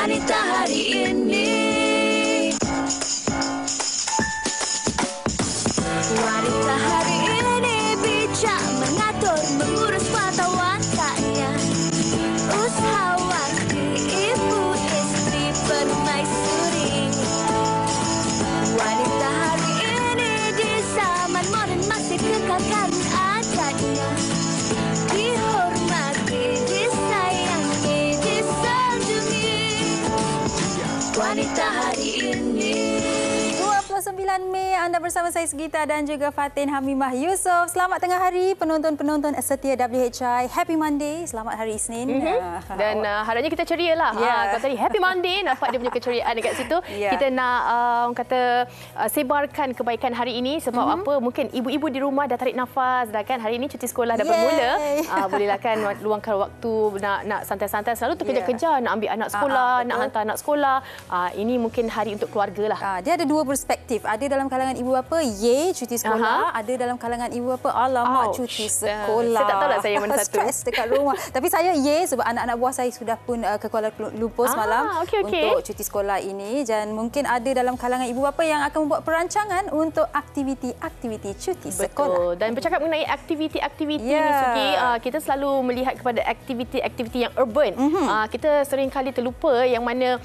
wanita hari ini. Wanita hari ini bijak mengatur, mengurus mata wantanya, usahawan, ibu, istri, permaisuri. Wanita hari ini di zaman modern masih kekalkan adanya, dihormati, disayangi, disanjungi. Wanita hari ini. 29 Mei, anda bersama saya Segita dan juga Fatin Hamimah Yusof. Selamat tengah hari penonton-penonton setia WHI. Happy Monday, selamat hari Isnin. Dan harapnya kita ceria lah. Kalau tadi Happy Monday, nampak dia punya keceriaan dekat situ. Kita nak orang kata sebarkan kebaikan hari ini. Sebab apa? Mungkin ibu-ibu di rumah dah tarik nafas dah kan. Hari ini cuti sekolah dah bermula. Bolehlah kan luangkan waktu nak santai-santai. Selalu terkejar-kejar nak ambil anak sekolah, nak hantar anak sekolah. Ini mungkin hari untuk keluarga lah. Dia ada dua perspektif. Ada dalam kalangan ibu bapa, ye cuti sekolah. Ada dalam kalangan ibu bapa, alamak cuti sekolah. Saya tak tahu lah saya mana satu. Stres dekat rumah. Tapi saya ye sebab anak-anak buah saya sudah pun ke Kuala Lumpur semalam untuk cuti sekolah ini. Dan mungkin ada dalam kalangan ibu bapa yang akan membuat perancangan untuk aktiviti-aktiviti cuti sekolah. Dan bercakap mengenai aktiviti-aktiviti ni Sugi, kita selalu melihat kepada aktiviti-aktiviti yang urban. Kita sering kali terlupa yang mana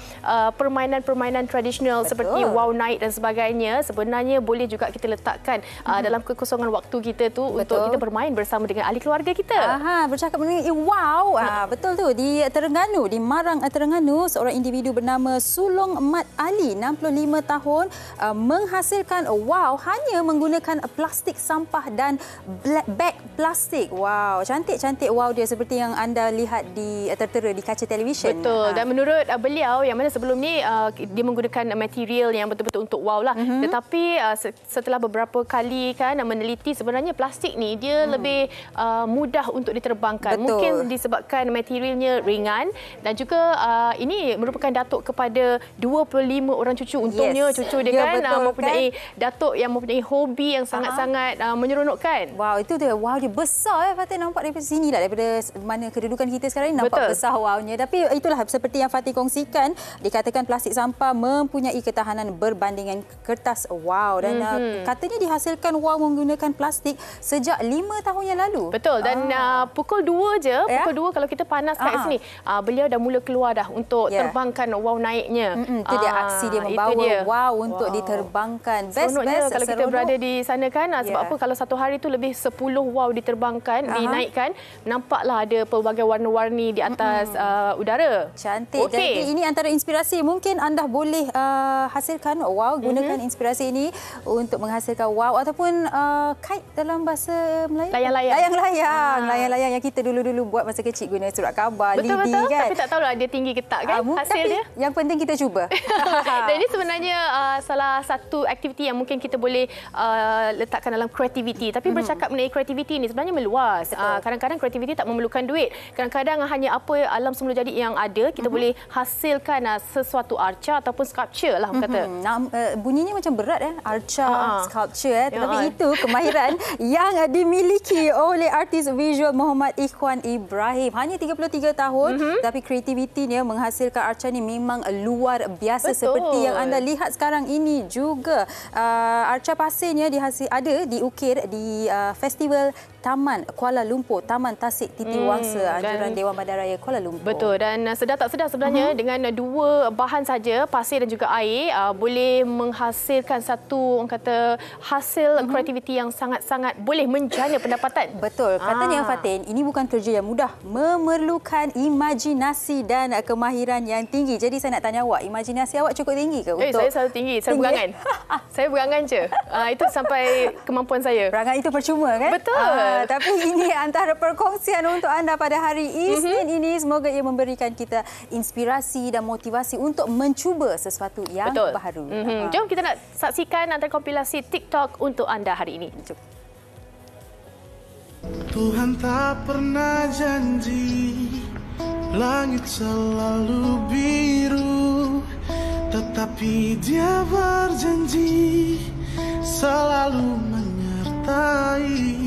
permainan-permainan tradisional seperti wow night dan sebagainya sebenarnya boleh juga kita letakkan dalam kekosongan waktu kita tu untuk kita bermain bersama dengan ahli keluarga kita. Bercakap mengenai wow, betul tu, di Terengganu, di Marang Terengganu, seorang individu bernama Sulong Mat Ali, 65 tahun, menghasilkan wow hanya menggunakan plastik sampah dan beg plastik. Wow, cantik-cantik wow dia seperti yang anda lihat di tertera di kaca televisyen. Betul. Dan menurut beliau yang mana sebelum ni dia menggunakan material yang betul-betul untuk wow lah. Tetapi setelah beberapa kali kan meneliti, sebenarnya plastik ni dia lebih mudah untuk diterbangkan. Mungkin disebabkan materialnya ringan dan juga ini merupakan datuk kepada 25 orang cucu. Untungnya cucu dia kan mempunyai datuk yang mempunyai hobi yang sangat-sangat menyeronokkan. Wow, itu dia. Wow, dia besar Fatin, nampak daripada sini lah, daripada mana kedudukan kita sekarang ni nampak besar wownya. Tapi itulah seperti yang Fatin kongsikan, dikatakan plastik sampah mempunyai ketahanan berbandingan kertas wow, dan katanya dihasilkan wow menggunakan plastik sejak 5 tahun yang lalu. Betul. Dan pukul 2 je, pukul 2 kalau kita panas kat sini, beliau dah mula keluar dah untuk terbangkan wow naiknya. Itu dia aksi dia membawa wow untuk diterbangkan. Best kalau kita berada di sana kan, sebab apa, kalau satu hari tu lebih 10 wow diterbangkan, dinaikkan, nampaklah ada pelbagai warna-warni di atas udara. Cantik. Jadi ini antara inspirasi. Mungkin anda boleh hasilkan wow, gunakan inspirasi ini untuk menghasilkan wow ataupun kite dalam bahasa Melayu. Layang-layang yang kita dulu-dulu buat masa kecil guna surat khabar, lidi kan. Tapi tak tahulah dia tinggi ke tak kan hasil dia. Yang penting kita cuba. Dan ini sebenarnya salah satu aktiviti yang mungkin kita boleh letakkan dalam kreativiti. Tapi bercakap mengenai kreativiti ini sebenarnya meluas. Kadang-kadang kreativiti tak memerlukan duit. Kadang-kadang hanya apa alam semula jadi yang ada, kita boleh hasilkan sesuatu arca ataupun sculpture lah kata. Bunyinya macam berat arca, sculpture tetapi itu kemahiran yang dimiliki oleh artis visual Muhammad Ikhwan Ibrahim. Hanya 33 tahun tapi kreativitinya menghasilkan arca ni memang luar biasa. Seperti yang anda lihat sekarang ini juga. Arca pasirnya diukir di festival Taman Kuala Lumpur, Taman Tasik Titi Wangsa, anjuran Dewan Bandaraya Kuala Lumpur. Betul. Dan sedar tak sedar sebenarnya dengan dua bahan saja, pasir dan juga air, boleh menghasilkan satu orang kata hasil kreativiti yang sangat-sangat boleh menjana pendapatan. Betul. Katanya Fatin, ini bukan kerja yang mudah, memerlukan imajinasi dan kemahiran yang tinggi. Jadi saya nak tanya awak, imajinasi awak cukup tinggi ke? Saya selalu tinggi. Saya berangan. Saya berangan je. Itu sampai kemampuan saya. Berangan itu percuma kan? Betul. Tapi ini antara perkongsian untuk anda pada hari Isnin ini. Semoga ia memberikan kita inspirasi dan motivasi untuk mencuba sesuatu yang baru. Jom kita nak saksikan antara kompilasi TikTok untuk anda hari ini. Tuhan tak pernah janji langit selalu biru, tetapi Dia berjanji selalu menyertai.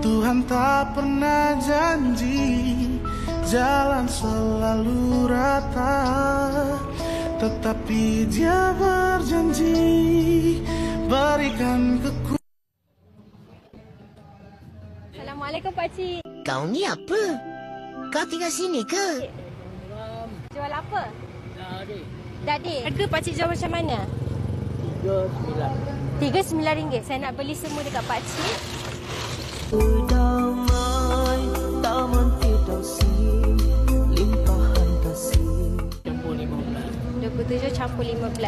Tuhan tak pernah janji jalan selalu rata, tetapi dia berjanji berikan kekuatan. Assalamualaikum Pakcik. Kau ni apa? Kau tinggal sini ke? Jual apa? Dadi. Harga Pakcik jual macam mana? RM39. Saya nak beli semua dekat Pakcik. Damai taman Firdausi, limpahan kasih. Campur 15. 27 campur 15.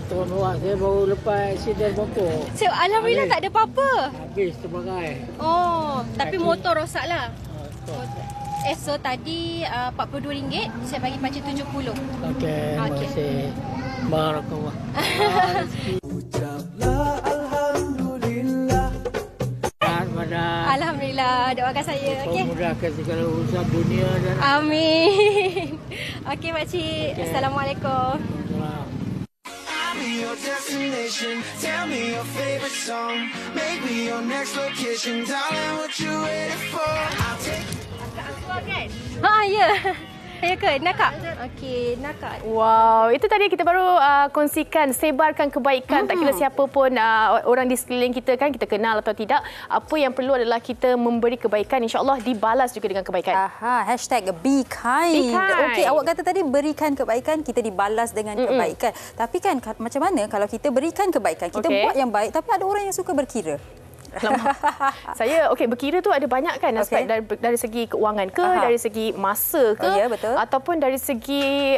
Tuan Wah, saya baru lepas sidang pokok. So, alhamdulillah tak ada apa-apa. Habis terbagai. Oh, tapi motor rosak lah. So tadi RM42, saya bagi Pakcik 70. Okey, terima kasih. Barakallah. Ucaplah Alhamdulillah. Alhamdulillah, doakan saya. Okey. Memudahkan segala urusan dunia dan Amin. Okey Pakcik. Assalamualaikum. Your destination, tell me your favorite song, make me your next location, darling, what you waiting for? I'll take Ya. Ya ke? Nak Kak? Okey, nak Kak. Wow, itu tadi kita baru kongsikan, sebarkan kebaikan. Tak kira siapa pun orang di sekeliling kita kan, kita kenal atau tidak. Apa yang perlu adalah kita memberi kebaikan. InsyaAllah dibalas juga dengan kebaikan. Hashtag be kind. Be kind. Okey, awak kata tadi berikan kebaikan, kita dibalas dengan kebaikan. Tapi kan macam mana kalau kita berikan kebaikan, kita buat yang baik tapi ada orang yang suka berkira. Saya berkira tu ada banyak kan aspek dari segi keuangan ke, dari segi masa ke, betul. ataupun dari segi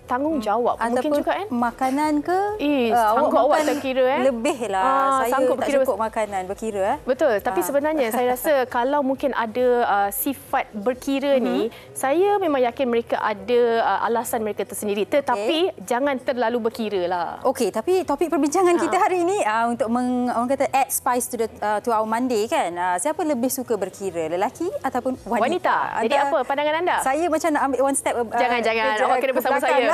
tanggungjawab mungkin juga kan, makanan ke, sanggup awak terkira lebih lah. Saya sanggup tak cukup makanan berkira betul. Tapi sebenarnya saya rasa kalau mungkin ada sifat berkira ni, saya memang yakin mereka ada alasan mereka tersendiri, tetapi jangan terlalu berkira lah. Okey, tapi topik perbincangan kita hari ini untuk orang kata add spice to our Monday kan. Siapa lebih suka berkira, lelaki ataupun wanita? Jadi apa pandangan anda? Saya macam nak ambil one step. Jangan. Awak kena bersama saya.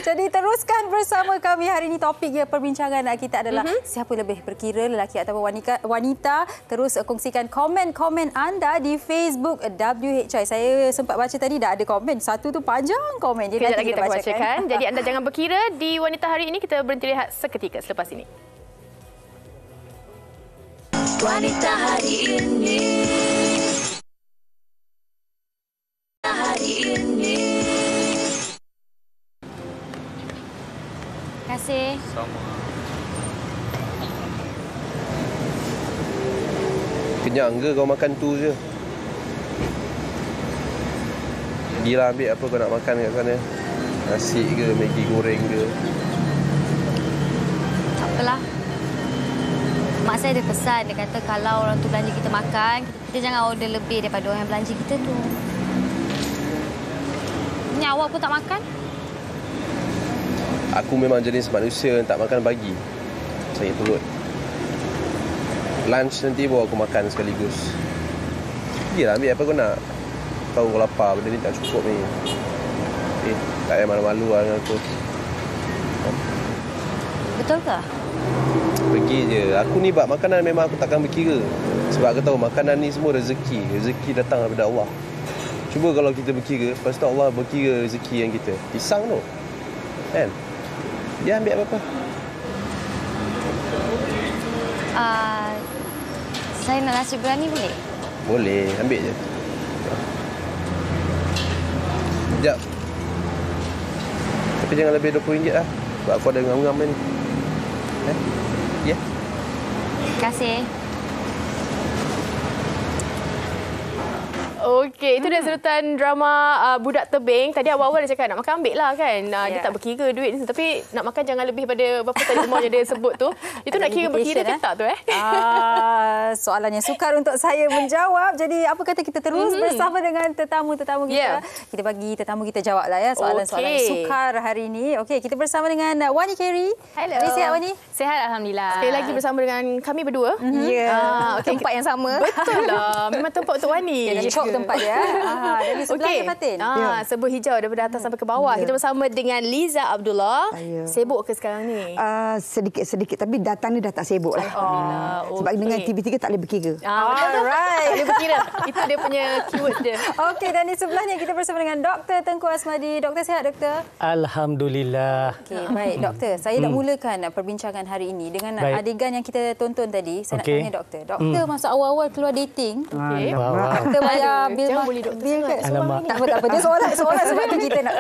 Jadi teruskan bersama kami hari ini. Topik perbincangan kita adalah siapa lebih berkira, lelaki ataupun wanita. Terus kongsikan komen-komen anda di Facebook WHI. Saya sempat baca tadi dah ada komen. Satu tu panjang komen. Dia nanti kita bacakan. Jadi anda jangan berkira. Di wanita hari ini kita berhenti rehat seketika selepas ini. Wanita hari ini. Terima kasih. Sama. Kenyang ke kau makan tu je? Pergilah ambil apa kau nak makan kat sana. Nasi ke, Maggi goreng ke. Tak apalah. Mak saya ada pesan, dia kata kalau orang tu belanja kita makan, kita jangan order lebih daripada orang yang belanja kita tu. Ni awak pun tak makan? Aku memang jenis manusia yang tak makan pagi. Sakit perut. Lunch nanti bawa aku makan sekaligus. Pergilah ambil apa kau nak. Tahu kau lapar, benda ni tak cukup ni. Tak payah malu-malu lah dengan aku. Betul ke? Pergi je. Aku ni bab makanan memang aku takkan berkira. Sebab aku tahu makanan ni semua rezeki. Rezeki datang daripada Allah. Cuba kalau kita berkira, lepas tu Allah berkira rezeki yang kita. Pisang tu. Kan? Dia ambil apa-apa. Saya nak nasi biryani boleh? Boleh, ambil je. Sekejap. Tapi jangan lebih RM20 lah. Sebab aku ada ngam-ngam ni. Ya. Terima kasih. Okey, itu dia serutan drama Budak Tebing. Tadi awal-awal dia cakap nak makan ambil lah kan. Dia tak berkira duit ni. Tapi nak makan jangan lebih pada berapa tadi semua yang dia sebut tu. Itu nak kira berkira ke tak tu soalan yang sukar untuk saya menjawab. Jadi apa kata kita terus bersama dengan tetamu-tetamu kita. Kita bagi tetamu kita jawab lah ya soalan-soalan yang sukar hari ini. Okey, kita bersama dengan Wani Carey. Hello. Sihat Wani? Sihat alhamdulillah. Sekali lagi bersama dengan kami berdua. Tempat yang sama. Betul lah. Memang tempat untuk Wani. tempat dia. Dan di sebelah Okey. Fatin. Sebuah hijau daripada atas sampai ke bawah. Kita bersama dengan Liza Abdullah. Sibuk ke sekarang ni? Sedikit-sedikit tapi datang ni dah tak sibuk lah. Sebab dengan TV3 tak boleh berkira. Alright. Tak boleh berkira. Itu dia punya keyword dia. Okey, dan di sebelahnya kita bersama dengan Dr. Tengku Asmadi. Doktor sihat, Doktor? Alhamdulillah. Okey, baik Doktor. Saya nak mulakan perbincangan hari ini dengan adegan yang kita tonton tadi. Saya nak tanya Doktor. Doktor masa awal-awal keluar dating. Okey. Doktor bayar bil. Jangan bully doktor sangat. Alamak. Tak apa. Dia soalan sebab tu kita nak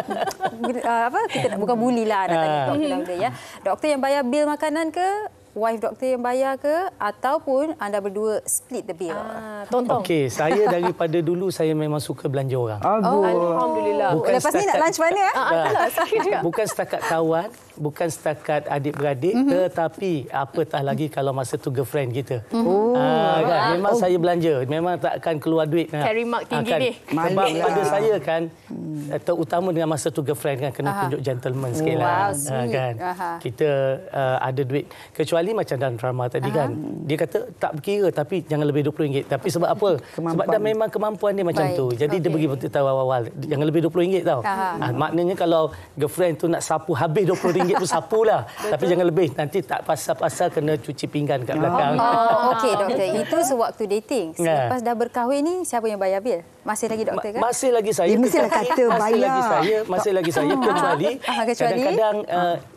kita nak bukan bully lah nak tanya doktor ya. Doktor yang bayar bil makanan ke? Wife doktor yang bayar ke ataupun anda berdua split the bill? Tonton. Okey, saya daripada dulu saya memang suka belanja orang. Alhamdulillah. Lepas ni nak lunch mana? Bukan setakat kawan, bukan setakat adik-beradik, tetapi apatah lagi kalau masa tu girlfriend kita. Kan? Memang saya belanja, memang takkan keluar duit. Carry mark tinggi kan? ni. Sebab pada saya kan, terutama dengan masa tu girlfriend kan, kena tunjuk gentleman sikit lah. Kan? Kita ada duit. Kecuali macam dalam drama tadi kan, dia kata tak berkira tapi jangan lebih RM20. Tapi sebab apa? Sebab dah memang kemampuan dia macam tu. Jadi dia bagi tahu awal-awal, jangan lebih RM20 tau. Maknanya kalau girlfriend tu nak sapu habis RM20 tu sapulah. Tapi jangan lebih, nanti tak pasal-pasal kena cuci pinggan kat belakang. Okey doktor, itu sewaktu dating. Selepas dah berkahwin ni siapa yang bayar bil? Masih lagi doktor kan? Masih lagi saya. Dia mestilah kata bayar. Masih lagi saya kecuali kadang-kadang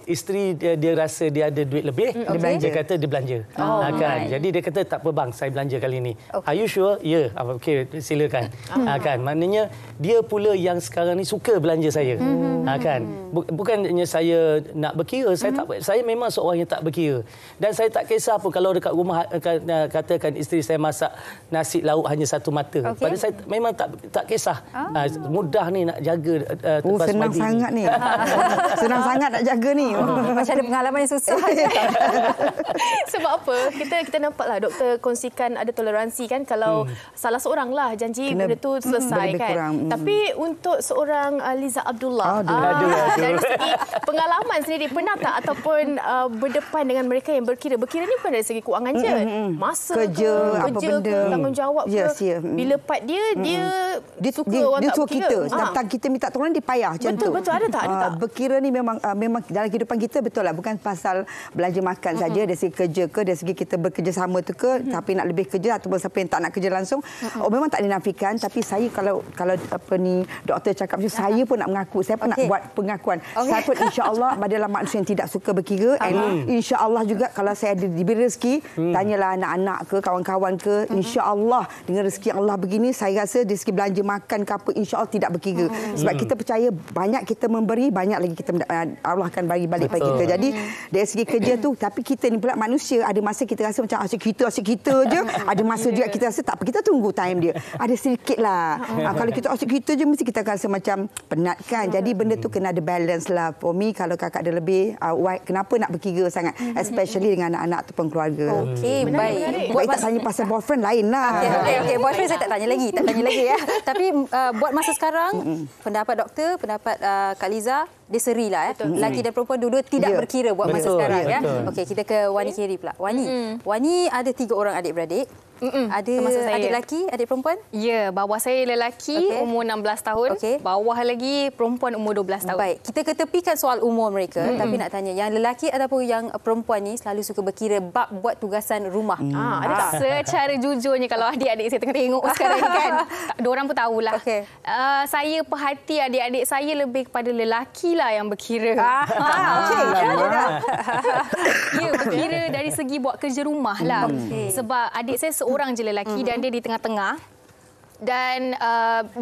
isteri dia rasa dia ada duit lebih, dia kata dia belanja. Kan. Jadi dia kata tak apa bang, saya belanja kali ni. Are you sure? Ya. Okey, silakan. Kan. Maknanya dia pula yang sekarang ni suka belanja saya. Kan. Bukannya saya nak berkira, saya memang seorang yang tak berkira. Dan saya tak kisah pun kalau dekat rumah katakan isteri saya masak nasi lauk hanya satu mata. Pada saya memang tak kisah. Mudah ni nak jaga senang sangat ni. Senang sangat nak jaga ni. Macam ada pengalaman yang susah. Sebab apa? Kita nampaklah doktor kongsikan ada toleransi kan kalau salah seorang lah janji benda tu selesai kan. Kurang. Tapi untuk seorang Liza Abdullah dari segi pengalaman sendiri pernah tak ataupun berdepan dengan mereka yang berkira ni bukan dari segi kewangan je. Masa kerja apa benda ke, tanggungjawab ke. Bila part dia suka orang tak berkira. Kita kita minta tolong dia payah macam tu. Betul ada tak? Berkira ni memang dalam kehidupan kita betul lah, bukan pasal belanja makan saja, dari segi kerja ke, dari segi kita bekerjasama tu ke, tapi nak lebih kerja ataupun siapa yang tak nak kerja langsung. Memang tak dinafikan, tapi saya kalau apa ni doktor cakap macam saya pun nak mengaku, saya pun nak buat pengakuan. Saya pun insya-Allah adalah manusia yang tidak suka berkira, and insya-Allah juga kalau saya ada diberi rezeki, tanyalah anak-anak ke, kawan-kawan ke, insya-Allah dengan rezeki Allah begini, saya rasa dari segi belanja makan ke apa, insya-Allah tidak berkira. Sebab kita percaya banyak kita memberi, banyak lagi kita Allah akan bagi balik pada kita. Jadi dari segi kerja tu, tapi kita ni pula manusia, ada masa kita rasa macam asyik kita je, ada masa juga kita rasa tak apa, kita tunggu time dia. Ada sedikit lah. Kalau kita asyik kita je, mesti kita rasa macam penat kan. Jadi benda tu kena ada balance lah. For me, kalau kakak ada lebih, kenapa nak berkira sangat? Especially dengan anak-anak ataupun keluarga. Okey, baik. Buat tak tanya pasal boyfriend lain lah. Okey, boyfriend saya tak tanya lagi ya. Tapi buat masa sekarang, pendapat doktor, pendapat Kak Liza, dia seri lah. Lelaki dan perempuan dua-dua tidak berkira buat masa sekarang. Ya. Okey, kita ke Wani Kiri pula. Wani ada 3 orang adik-beradik. Ada adik lelaki, adik perempuan? Ya, bawah saya lelaki umur 16 tahun. Bawah lagi perempuan umur 12 tahun. Baik, kita ketepikan soal umur mereka, tapi nak tanya, yang lelaki ataupun yang perempuan ni selalu suka berkira bab buat tugasan rumah? Ada tak? Secara jujurnya kalau adik-adik saya tengah tengok sekarang ni kan, diorang pun tahulah. Saya perhati adik-adik saya lebih kepada lelaki lah yang berkira. Ya, berkira dari segi buat kerja rumah lah. Sebab adik saya seorang je lelaki dan dia di tengah-tengah. Dan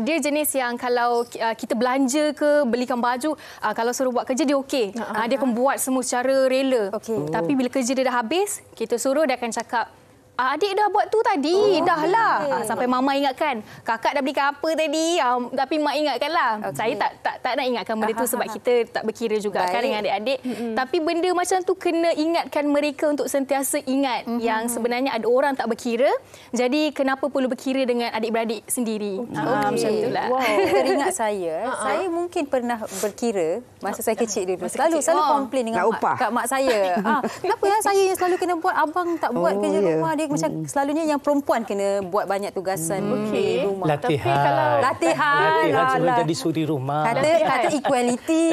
dia jenis yang kalau kita belanja ke, belikan baju, kalau suruh buat kerja dia okey. Dia akan buat semua secara rela. Tapi bila kerja dia dah habis, kita suruh dia akan cakap, adik dah buat tu tadi, dah lah. Sampai mama ingatkan, kakak dah belikan apa tadi, tapi mak ingatkanlah. Saya tak nak ingatkan benda tu sebab kita tak berkira juga kan dengan adik-adik. Tapi benda macam tu kena ingatkan mereka untuk sentiasa ingat yang sebenarnya ada orang tak berkira. Jadi kenapa perlu berkira dengan adik-beradik sendiri? Macam itulah. Teringat saya mungkin pernah berkira masa saya kecil dulu. Selalu komplain dengan mak saya. Kenapa saya yang selalu kena buat, abang tak buat kerja rumah, dia macam selalunya yang perempuan kena buat banyak tugasan di rumah. Latihan. Tapi kalau Latihan sebelum jadi suri rumah. Kata equality.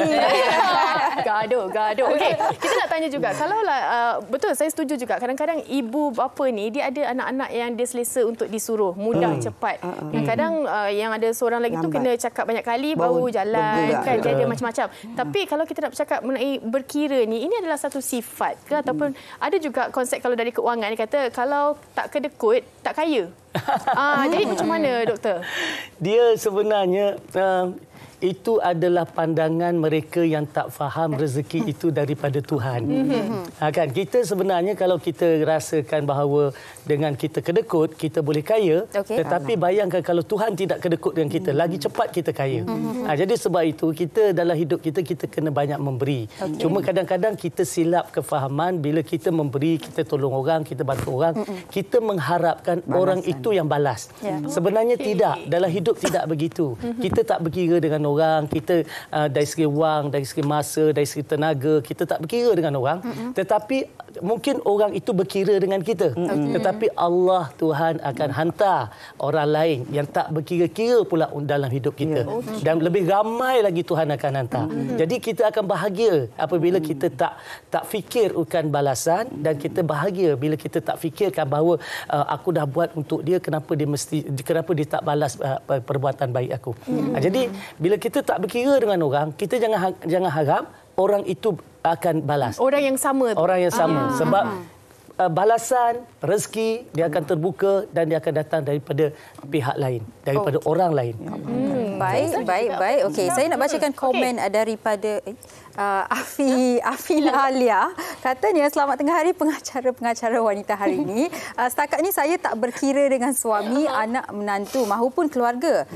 Gaduh. Okey, kita nak tanya juga. Kalaulah betul, saya setuju juga. Kadang-kadang ibu bapa ni dia ada anak-anak yang dia selesa untuk disuruh mudah, cepat. Kadang-kadang yang ada seorang lagi tu kena cakap banyak kali baru jalan kan, dia ada macam-macam. Tapi kalau kita nak bercakap mengenai berkira ni, ini adalah satu sifat ke ataupun ada juga konsep kalau dari keuangan dia kata kalau tak kedekut tak kaya. Jadi macam mana doktor? Dia sebenarnya itu adalah pandangan mereka yang tak faham rezeki itu daripada Tuhan. Kan kita sebenarnya kalau kita rasakan bahawa dengan kita kedekut kita boleh kaya, tetapi bayangkan kalau Tuhan tidak kedekut dengan kita, lagi cepat kita kaya. Jadi sebab itu kita dalam hidup kita kena banyak memberi. Cuma kadang-kadang kita silap kefahaman bila kita memberi, kita tolong orang, kita bantu orang, kita mengharapkan orang itu yang balas. Sebenarnya tidak, dalam hidup tidak begitu. Kita tak berkira dengan orang, kita dari segi wang, dari segi masa, dari segi tenaga, kita tak berkira dengan orang, tetapi mungkin orang itu berkira dengan kita. Tetapi Allah Tuhan akan hantar orang lain yang tak berkira-kira pula dalam hidup kita. Dan lebih ramai lagi Tuhan akan hantar. Jadi kita akan bahagia apabila kita tak fikirkan balasan, dan kita bahagia bila kita tak fikirkan bahawa aku dah buat untuk dia, kenapa dia tak balas perbuatan baik aku. Jadi bila kita tak berkira dengan orang, kita jangan harap orang itu akan balas. Orang yang sama. Sebab balasan, rezeki dia akan terbuka dan dia akan datang daripada pihak lain, daripada orang lain. Baik. Okey, saya nak bacakan komen daripada Afina Alia. Katanya, selamat tengah hari pengacara wanita hari ini. Setakat ini saya tak berkira dengan suami, anak, menantu mahupun keluarga.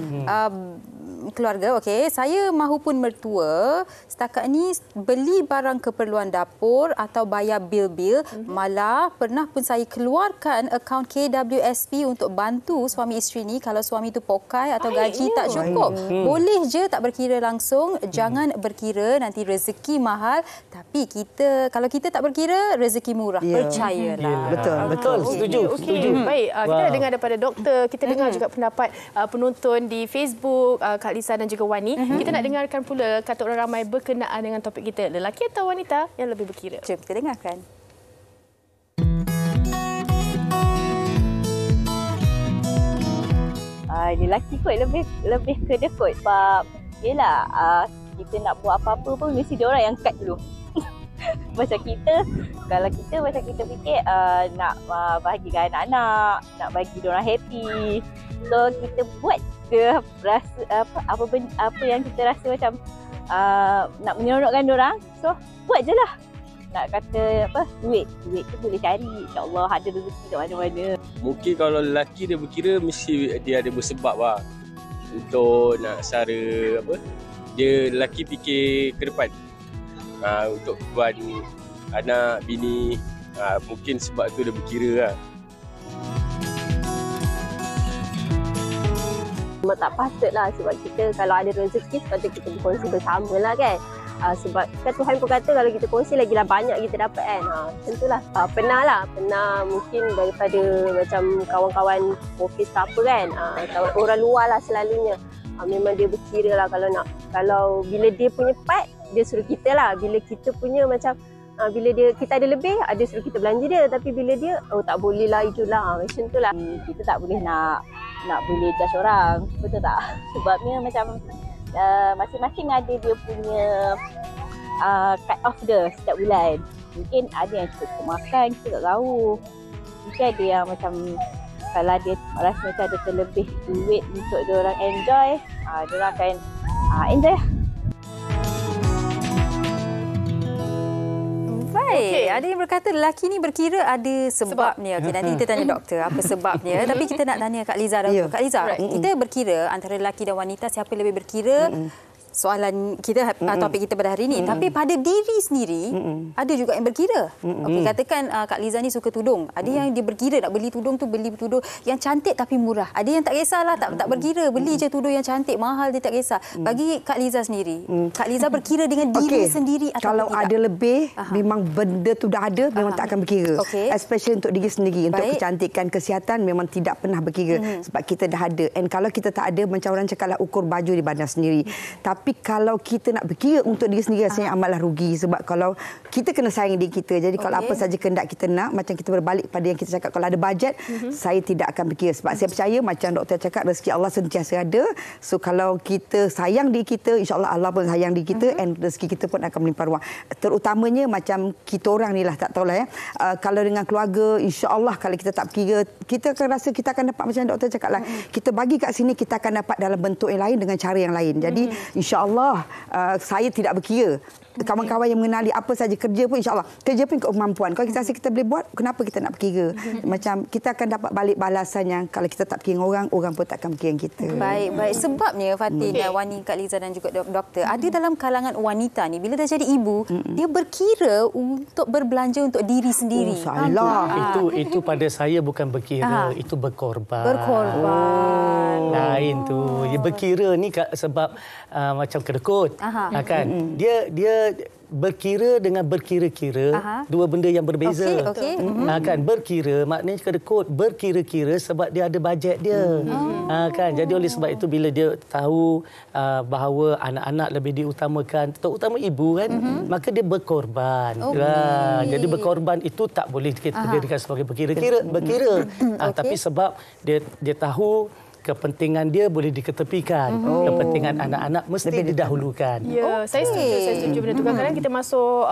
Okey. Saya mahupun mertua setakat ni beli barang keperluan dapur atau bayar bil-bil. Malah pernah pun saya keluarkan akaun KWSP untuk bantu suami isteri ni kalau suami tu pokai atau gaji tak cukup. Boleh je tak berkira langsung, jangan berkira nanti rezeki mahal, tapi kalau kita tak berkira rezeki murah. Percayalah. Betul. Setuju. Baik, kita dah dengar daripada doktor, kita dengar juga pendapat penonton di Facebook, Kak Lisa dan juga Wani. Kita nak dengarkan pula kata orang ramai berkenaan dengan topik kita, lelaki atau wanita yang lebih berkira. Jom kita dengarkan. Lelaki kot lebih kedekut sebab yelah kita nak buat apa-apa pun mesti dia orang yang cut dulu. Macam kalau kita fikir nak bahagikan anak-anak, nak bagi dia orang happy, so kita buat ke rasa apa yang kita rasa macam nak menyeronokkan dia orang, so buat je lah. Nak kata duit tu boleh cari, insya-Allah ada rezeki kat mana-mana. Mungkin kalau lelaki dia berkira mesti dia ada bersebab lah untuk nak sara dia lelaki fikir ke depan. Untuk kebuan anak, bini, mungkin sebab tu dia berkira lah. Memang tak patutlah sebab kita kalau ada rezeki sepatutnya kita berkongsi bersama lah kan. Sebab kan Tuhan pun kata kalau kita kongsi lagilah banyak kita dapat kan. Tentulah pernah mungkin daripada macam kawan-kawan office ke apa kan, orang luar lah selalunya. Memang dia berkira lah kalau bila dia punya part dia suruh kita lah, bila kita punya macam bila kita ada lebih dia suruh kita belanja dia, tapi bila dia tak boleh lah itulah macam tu lah. Kita tak boleh nak boleh judge orang, betul tak? Sebabnya macam masing-masing ada dia punya cut off dia setiap bulan. Mungkin ada yang cukup makan, kita tak tahu. Mungkin ada yang macam kalau dia rasa macam ada terlebih duit untuk dia orang enjoy, dia orang akan enjoy lah. Baik, ada yang berkata lelaki ni berkira ada sebabnya. Okey, nanti kita tanya doktor apa sebabnya. Tapi kita nak tanya Kak Liza dahulu. Kak Liza, kita berkira antara lelaki dan wanita siapa lebih berkira? soalan kita, topik kita pada hari ini. Tapi pada diri sendiri, ada juga yang berkira. Okey, katakan Kak Liza ni suka tudung. Ada yang dia berkira nak beli tudung tu, beli tudung yang cantik tapi murah. Ada yang tak kisahlah, tak berkira. Beli je tudung yang cantik, mahal dia tak kisah. Bagi Kak Liza sendiri, Kak Liza berkira dengan diri sendiri atau kalau tidak? ada lebih, memang benda tu dah ada, memang tak akan berkira. Especially untuk diri sendiri. Untuk kecantikan, kesihatan memang tidak pernah berkira. Sebab kita dah ada. And kalau kita tak ada, macam orang cakaplah ukur baju di badan sendiri. Tapi kalau kita nak berkira untuk diri sendiri, rasanya amatlah rugi. Sebab kalau kita kena sayang diri kita. Jadi kalau apa saja kehendak kita nak, macam kita berbalik pada yang kita cakap, kalau ada bajet, saya tidak akan berkira. Sebab saya percaya, macam doktor cakap, rezeki Allah sentiasa ada. So kalau kita sayang diri kita, insya-Allah Allah pun sayang diri kita, and rezeki kita pun akan melimpah ruah. Terutamanya macam kita orang ni lah, tak tahulah ya. Kalau dengan keluarga, insya-Allah kalau kita tak berkira, kita akan rasa kita akan dapat macam doktor cakap lah. Kita bagi kat sini, kita akan dapat dalam bentuk yang lain dengan cara yang lain. Jadi insya-Allah saya tidak berkira. Kawan-kawan yang mengenali apa saja kerja pun, insya-Allah kerja pun kemampuan. Kalau kita rasa kita boleh buat, kenapa kita nak berkira? Macam kita akan dapat balik balasan yang kalau kita tak berkira orang pun tak akan berkira kita. Baik. Sebabnya Fatin dan Wani, Kak Liza dan juga doktor, ada dalam kalangan wanita ni bila dah jadi ibu, dia berkira untuk berbelanja untuk diri sendiri. Itu pada saya bukan berkira, itu berkorban. Lain tu. Dia berkira ni sebab macam kedekut. Kan? Dia berkira dengan berkira-kira, dua benda yang berbeza. Kan, berkira maknanya kedekut, berkira-kira sebab dia ada bajet dia. Kan, jadi oleh sebab itu bila dia tahu bahawa anak-anak lebih diutamakan, terutama ibu kan, maka dia berkorban. Jadi berkorban itu tak boleh kita jadikan sebagai berkira-kira. Tapi sebab dia tahu kepentingan dia boleh diketepikan. Kepentingan anak-anak mesti didahulukan. Ya, saya setuju benda tu. Kadang-kadang kita masuk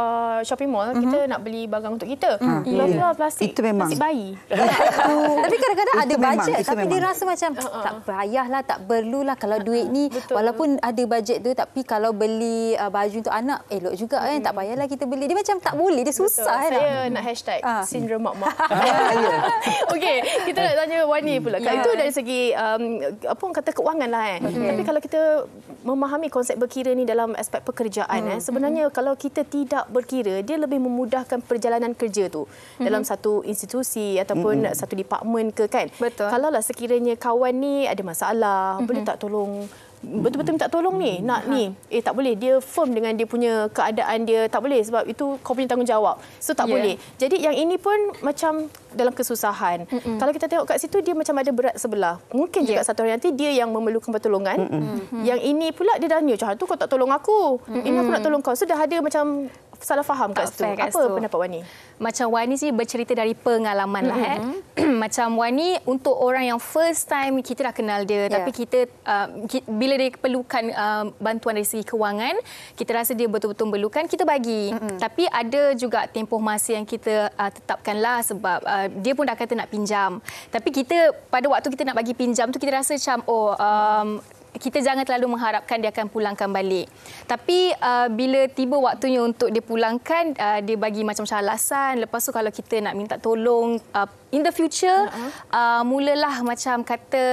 shopping mall, kita nak beli barang untuk kita. Keluar plastik, plastik bayi. Tapi kadang-kadang ada bajet, tapi dia rasa macam tak payahlah, tak perlulah kalau duit ni. Walaupun ada bajet tu, tapi kalau beli baju untuk anak, elok juga kan. Tak payahlah kita beli. Dia macam tak boleh, dia susah. Saya nak hashtag sindrom mak-mak. Okey, kita nak tanya Wani pula. Itu dari segi apa orang kata kewangan lah Tapi kalau kita memahami konsep berkira ni dalam aspek pekerjaan sebenarnya kalau kita tidak berkira, dia lebih memudahkan perjalanan kerja tu dalam satu institusi ataupun satu departmen ke kan. Kalaulah sekiranya kawan ni ada masalah, boleh tak tolong betul-betul minta tolong ni, nak ni. Tak boleh. Dia firm dengan dia punya keadaan dia. Tak boleh sebab itu kau punya tanggungjawab. So tak boleh. Jadi yang ini pun macam dalam kesusahan. Kalau kita tengok kat situ, dia macam ada berat sebelah. Mungkin juga satu hari nanti dia yang memerlukan pertolongan. Yang ini pula dia dah ni, macam tu kau tak tolong aku. Ini aku nak tolong kau. So dah ada macam salah faham kat situ. Apa pendapat Wani? Macam Wani sih bercerita dari pengalaman lah. Macam Wani, untuk orang yang first time kita dah kenal dia, tapi kita bila dia perlukan bantuan dari segi kewangan, kita rasa dia betul-betul perlukan, kita bagi. Tapi ada juga tempoh masa yang kita tetapkanlah sebab dia pun dah kata nak pinjam. Tapi kita pada waktu kita nak bagi pinjam tu, kita rasa macam kita jangan terlalu mengharapkan dia akan pulangkan balik. Tapi bila tiba waktunya untuk dia pulangkan, dia bagi macam-macam alasan. Lepas tu kalau kita nak minta tolong in the future, mulalah macam kata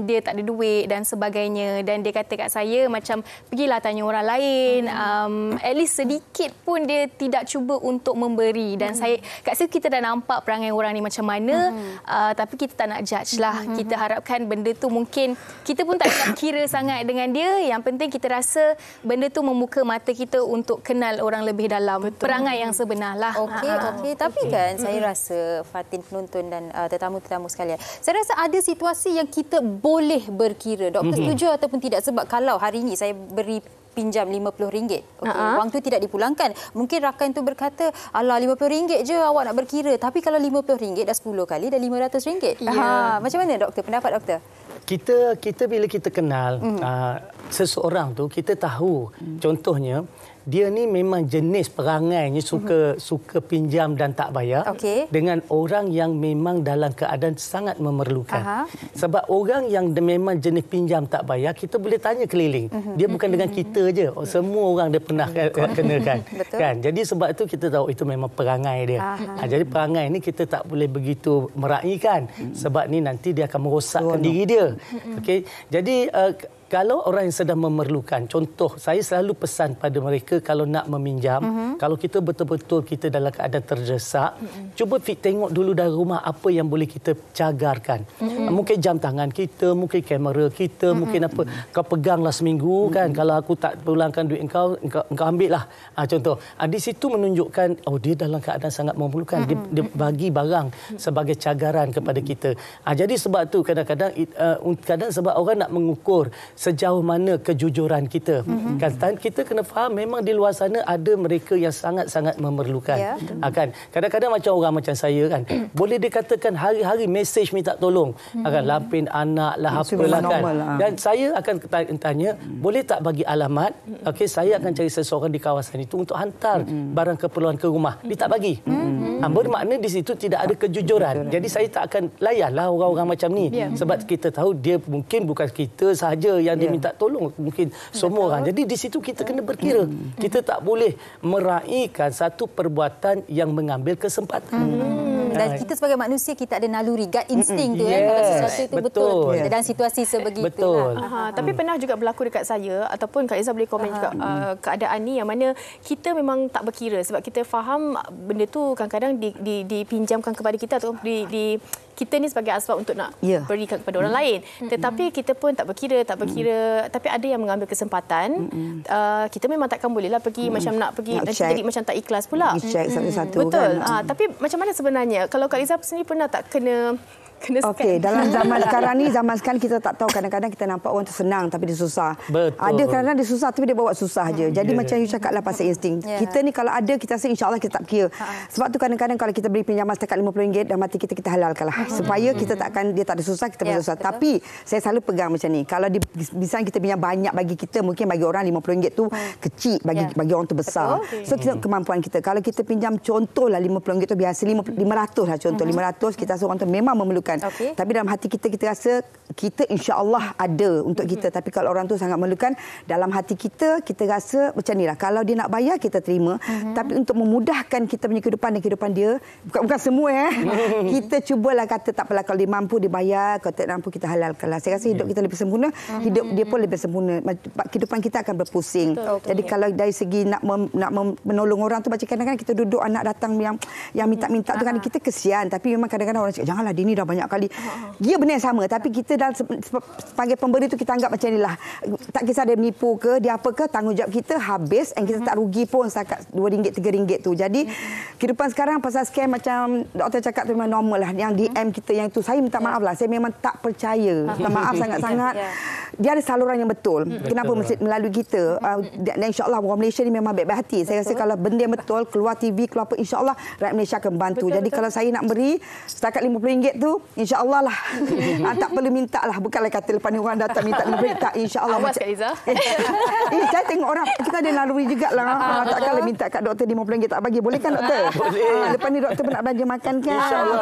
dia tak ada duit dan sebagainya. Dan dia kata kat saya macam, pergilah tanya orang lain. At least sedikit pun dia tidak cuba untuk memberi. Dan saya kat situ kita dah nampak perangai orang ni macam mana. Tapi kita tak nak judge lah. Kita harapkan benda tu mungkin kita pun tak nak kira sangat dengan dia. Yang penting kita rasa benda tu membuka mata kita untuk kenal orang lebih dalam. Perangai yang sebenar lah. Okey. Tapi kan saya rasa Fatin, penonton dan tetamu-tetamu sekalian, saya rasa ada situasi yang kita boleh berkira. Doktor setuju ataupun tidak? Sebab kalau hari ini saya beri pinjam RM50. Wang tu tidak dipulangkan. Mungkin rakan tu berkata, alah RM50 je awak nak berkira. Tapi kalau RM50 dah 10 kali dah RM500. Macam mana doktor? Pendapat doktor? Kita bila kita kenal seseorang tu, kita tahu contohnya dia ni memang jenis perangainya suka pinjam dan tak bayar dengan orang yang memang dalam keadaan sangat memerlukan. Sebab orang yang memang jenis pinjam tak bayar, kita boleh tanya keliling. Dia bukan dengan kita je. Semua orang dia pernah kenakan. Kan? Jadi sebab itu kita tahu itu memang perangai dia. Jadi perangai ni kita tak boleh begitu meraihkan sebab ni nanti dia akan merosakkan diri dia. Jadi kalau orang yang sedang memerlukan, contoh saya selalu pesan pada mereka kalau nak meminjam, kalau kita betul-betul kita dalam keadaan terdesak, cuba tengok dulu dari rumah apa yang boleh kita cagarkan. Mungkin jam tangan kita, mungkin kamera kita, mungkin apa. Kau peganglah seminggu kan. Kalau aku tak pulangkan duit engkau ambil lah. Contoh. Di situ menunjukkan dia dalam keadaan sangat memerlukan. Dia bagi barang sebagai cagaran kepada kita. Jadi sebab tu kadang-kadang sebab orang nak mengukur sejauh mana kejujuran kita. Kan kita kena faham memang di luar sana ada mereka yang sangat-sangat memerlukan. Kan kadang-kadang macam orang macam saya kan, boleh dikatakan hari-hari mesej minta tolong. Akan lampin anak lah apalah kan. Dan saya akan tanya, boleh tak bagi alamat? Okey, saya akan cari seseorang di kawasan itu untuk hantar barang keperluan ke rumah. Dia tak bagi. Bermakna di situ tidak ada kejujuran. Jadi saya tak akan layanlah orang-orang macam ni. Sebab kita tahu dia mungkin bukan kita sahaja yang dia minta tolong. Mungkin semua orang. Jadi di situ kita kena berkira. Kita tak boleh meraihkan satu perbuatan yang mengambil kesempatan. Dan kita sebagai manusia, kita ada naluri, gut instinct tu kalau sesuatu itu betul. Dan situasi sebegitu. Betul. Tapi pernah juga berlaku dekat saya, ataupun Kak Izzah boleh komen juga keadaan ni yang mana kita memang tak berkira sebab kita faham benda tu kadang-kadang dipinjamkan kepada kita atau kita ni sebagai asbab untuk nak berikan kepada orang lain. Tetapi kita pun tak berkira. Tapi ada yang mengambil kesempatan. Kita memang takkan bolehlah pergi macam nak pergi. Nanti jadi macam tak ikhlas pula. Check satu-satu. Betul. Tapi macam mana sebenarnya? Kalau Kak Izzah sendiri pernah tak kena Okey, dalam zaman sekarang kita tak tahu, kadang-kadang kita nampak orang tu senang tapi dia susah. Betul. Ada kadang-kadang dia susah tapi dia bawa susah je. Jadi macam you cakaplah pasal insting. Kita ni kalau ada kita rasa insya-Allah kita tak kira. Sebab tu kadang-kadang kalau kita beri pinjaman setakat RM50 dalam hati kita halalkanlah. Supaya kita takkan dia tak ada susah, kita bersusah. Tapi saya selalu pegang macam ni. Kalau misalnya kita pinjam banyak bagi kita, mungkin bagi orang RM50 tu kecil, bagi orang tu besar. So kita kemampuan kita. Kalau kita pinjam contohlah RM50 tu biasa 500 lah contoh. 500 kita rasa orang tu memang memerlukan. Tapi dalam hati kita rasa kita insya-Allah ada untuk kita. Tapi kalau orang tu sangat memerlukan, dalam hati kita rasa macam nilah. Kalau dia nak bayar kita terima. Tapi untuk memudahkan kita punya kehidupan dan kehidupan dia, bukan semua kita cubalah kata tak apalah, kalau dia mampu dia bayar, kalau tak mampu kita halalkanlah. Saya rasa hidup kita lebih sempurna, hidup dia pun lebih sempurna. Kehidupan kita akan berpusing. Jadi kalau dari segi nak menolong orang tu, macam kadang-kadang kita duduk anak datang yang minta-minta tu kan kita kesian. Tapi memang kadang-kadang orang cakap janganlah, dia ni dah banyak kali. Dia benda yang sama, tapi kita dalam sebagai pemberi tu kita anggap macam inilah. Tak kisah dia menipu ke, dia apa ke, tanggungjawab kita habis dan kita tak rugi pun setakat RM2, RM3 tu. Jadi kehidupan sekarang pasal scam macam doktor cakap tu memang normal lah. Yang DM kita yang tu, saya minta maaf lah, saya memang tak percaya. Minta maaf sangat-sangat. Dia ada saluran yang betul. Kenapa melalui kita? Dan insya-Allah orang Malaysia ni memang baik-baik hati. Saya rasa kalau benda yang betul keluar TV, keluar apa, insya-Allah rakyat Malaysia akan bantu. Jadi kalau saya nak beri setakat RM50 tu, insya-Allah lah. Tak perlu minta lah. Bukanlah kata lepas ni orang datang minta RM50. Tak, insya-Allah. Awas Kak Izzah. Saya tengok orang, kita ada naluri jugalah. Takkanlah minta kat doktor RM50 tak bagi. Boleh kan doktor? Boleh. Lepas ni doktor pun nak belanja makan kan? InsyaAllah.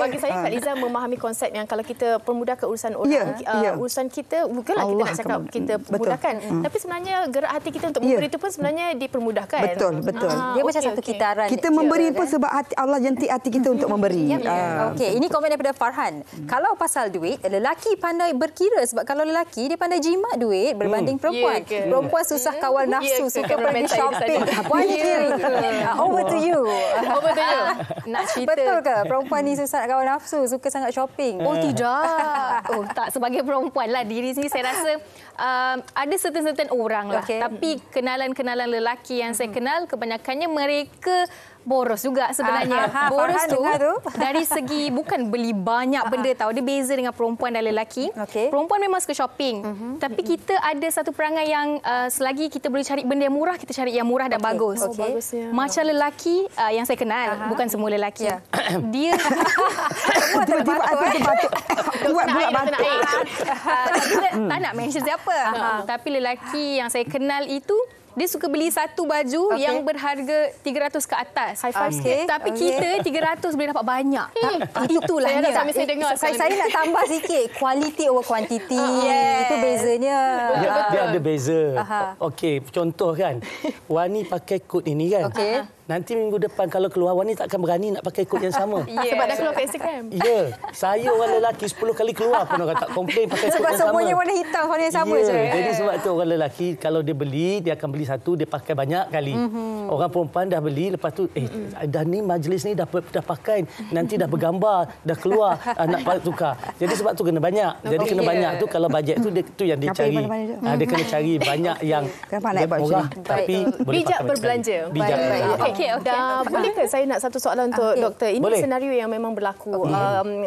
Bagi saya Kak Izzah memahami konsep yang kalau kita permudahkan urusan orang, urusan kita, bukanlah kita nak cakap kita permudahkan. Tapi sebenarnya gerak hati kita untuk memberi itu pun sebenarnya dipermudahkan. Betul. Dia macam satu kitaran. Kita memberi pun sebab Allah jentik hati kita untuk memberi. Okey, ini komen daripada Farhan. Kalau pasal duit, lelaki pandai berkira sebab kalau lelaki dia pandai jimat duit berbanding perempuan. Perempuan susah kawal nafsu, suka pergi shopping. Wanita. Over to you. Nak cerita. Betul ke? Perempuan ni susah nak kawal nafsu, suka sangat shopping. Oh tidak. Tak, sebagai perempuan lah diri sini saya rasa ada certain orang lah. Tapi kenalan-kenalan lelaki yang saya kenal kebanyakannya mereka boros juga sebenarnya. Boros tu dari segi bukan beli banyak benda tahu. Dia beza dengan perempuan dan lelaki. Perempuan memang suka shopping. Tapi kita ada satu perangai yang selagi kita boleh cari benda yang murah, kita cari yang murah dan bagus. Macam lelaki yang saya kenal, bukan semua lelaki. Dia tiba-tiba aku terbatuk. Buat pula batuk. Tak nak mention siapa. Tapi lelaki yang saya kenal itu dia suka beli satu baju yang berharga 300 ke atas. Tapi kita 300 boleh dapat banyak. Itulah dia. Saya nak tambah sikit. Quality over quantity. Itu bezanya. Dia ada beza. Okey, contoh kan. Wani pakai kod ini kan. nanti minggu depan kalau keluar wanita takkan berani nak pakai kod yang sama. Sebab dah keluar ke Instagram. Ya, saya orang lelaki 10 kali keluar pun orang tak komplain pakai kod yang sama. Sebab semuanya warna hitam, warna yang sama je. Jadi sebab tu orang lelaki kalau dia beli, dia akan beli satu, dia pakai banyak kali. Orang perempuan dah beli, lepas tu dah ni majlis ni dah pakai, nanti dah bergambar, dah keluar nak tukar. Jadi sebab tu kena banyak. Jadi kena banyak tu kalau bajet tu tu yang dia cari. Dia kena cari banyak yang murah tapi bijak berbelanja. Bijak. Okey. Dah boleh ke saya nak satu soalan untuk doktor? Ini boleh. Senario yang memang berlaku.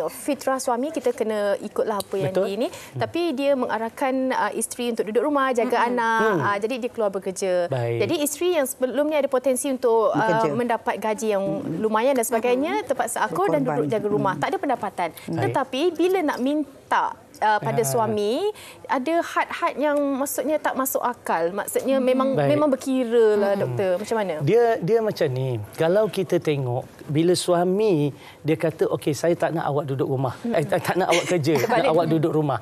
Fitrah suami kita kena ikutlah apa yang dia ni, tapi dia mengarahkan isteri untuk duduk rumah, jaga anak. Jadi dia keluar bekerja. Jadi isteri yang sebelum ni ada potensi untuk mendapat gaji yang lumayan dan sebagainya, terpaksa akur dan duduk jaga rumah. Tak ada pendapatan. Tetapi bila nak minta pada suami, ada had-had yang maksudnya tak masuk akal. Maksudnya memang berkira lah doktor. Macam mana? Dia macam ni. Kalau kita tengok bila suami dia kata okey saya tak nak awak duduk rumah. Tak nak awak kerja, nak awak duduk rumah.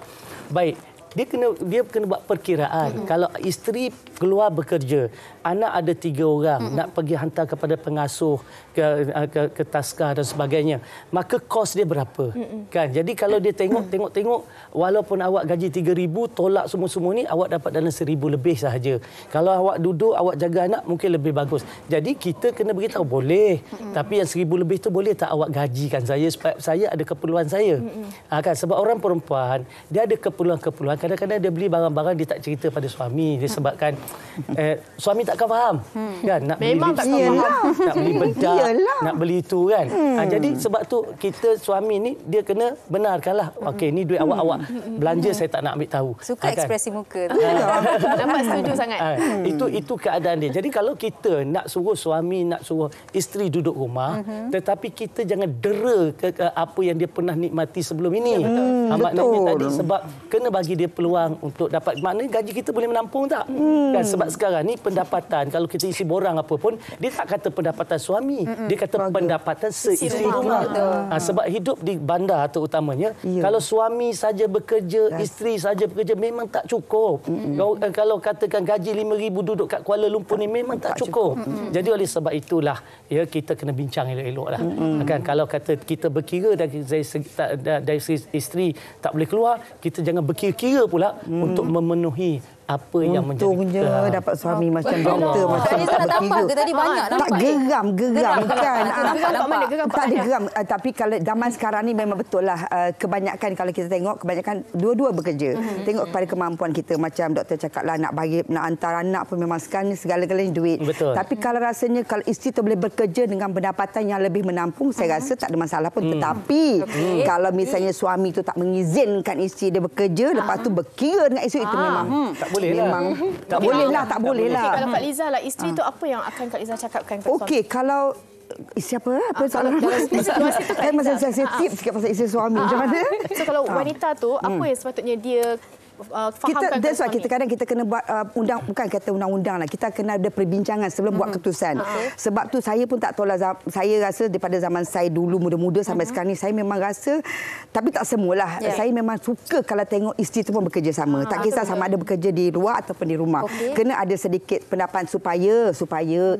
Baik. Dia kena buat perkiraan. Kalau isteri keluar bekerja, anak ada 3 orang, nak pergi hantar kepada pengasuh, ke taskah dan sebagainya, maka kos dia berapa? Kan? Jadi kalau dia tengok walaupun awak gaji 3,000, tolak semua ni, awak dapat dalam 1,000 lebih sahaja. Kalau awak duduk, awak jaga anak, mungkin lebih bagus. Jadi kita kena beritahu boleh, tapi yang 1,000 lebih tu boleh tak awak gajikan saya supaya saya ada keperluan saya. Kan? Sebab orang perempuan dia ada keperluan-keperluan. Kadang-kadang dia beli barang-barang dia tak cerita pada suami disebabkan suami takkan faham. Kan? Nak beli lipstick, nak beli bedak, nak beli itu kan. Jadi sebab tu kita suami ni dia kena benarkanlah. Okey, ni duit awak belanja saya tak nak ambil tahu. Suka ekspresi muka tu. Nampak setuju sangat. Itu keadaan dia. Jadi kalau kita nak suruh suami, nak suruh isteri duduk rumah, tetapi kita jangan dera ke apa yang dia pernah nikmati sebelum ini. Maknanya tadi sebab kena bagi dia peluang untuk dapat, maknanya gaji kita boleh menampung tak? Kan? Sebab sekarang ni pendapatan, kalau kita isi borang apa pun, dia tak kata pendapatan suami, dia kata pendapatan seisi rumah. Sebab hidup di bandar terutamanya, kalau suami saja bekerja, isteri saja bekerja, memang tak cukup. Kalau katakan gaji 5,000 duduk kat Kuala Lumpur ni memang tak cukup. Jadi oleh sebab itulah kita kena bincang elok-elok lah. Kan? Kalau kata kita berkira dari isteri tak boleh keluar, kita jangan berkira-kira pula untuk memenuhi apa yang menjadi untungnya dapat suami macam doktor macam tak berkira. Tadi banyak tak geram kan. Nampak tak ada geram. Tapi kalau zaman sekarang ni memang betul lah, kebanyakan kalau kita tengok kebanyakan dua-dua bekerja. Tengok kepada kemampuan kita, macam doktor cakaplah, nak hantar anak pun memang sekarang ni segala-galanya duit. Tapi kalau rasanya kalau isteri tu boleh bekerja dengan pendapatan yang lebih menampung, saya rasa tak ada masalah pun. Tetapi kalau misalnya suami tu tak mengizinkan isteri dia bekerja, lepas tu berkira dengan isteri, itu memang tak boleh lah. Kalau Kak Liza lah, isteri tu apa yang akan Kak Liza cakapkan kepada suami? Okey, kalau siapa apa soalan? Saya masih sensitif sikit pasal isteri suami. Macam mana? So kalau wanita tu apa yang sepatutnya dia fahamkan? That's why kita kadang kita kena buat bukan kata undang-undang lah. Kita kena ada perbincangan sebelum buat keputusan. Sebab tu saya pun tak tahu lah, saya rasa daripada zaman saya dulu muda-muda sampai sekarang ni, saya memang rasa, tapi tak semualah. Saya memang suka kalau tengok isteri tu pun bekerja sama. Tak kisah sama ada bekerja di luar ataupun di rumah. Kena ada sedikit pendapat supaya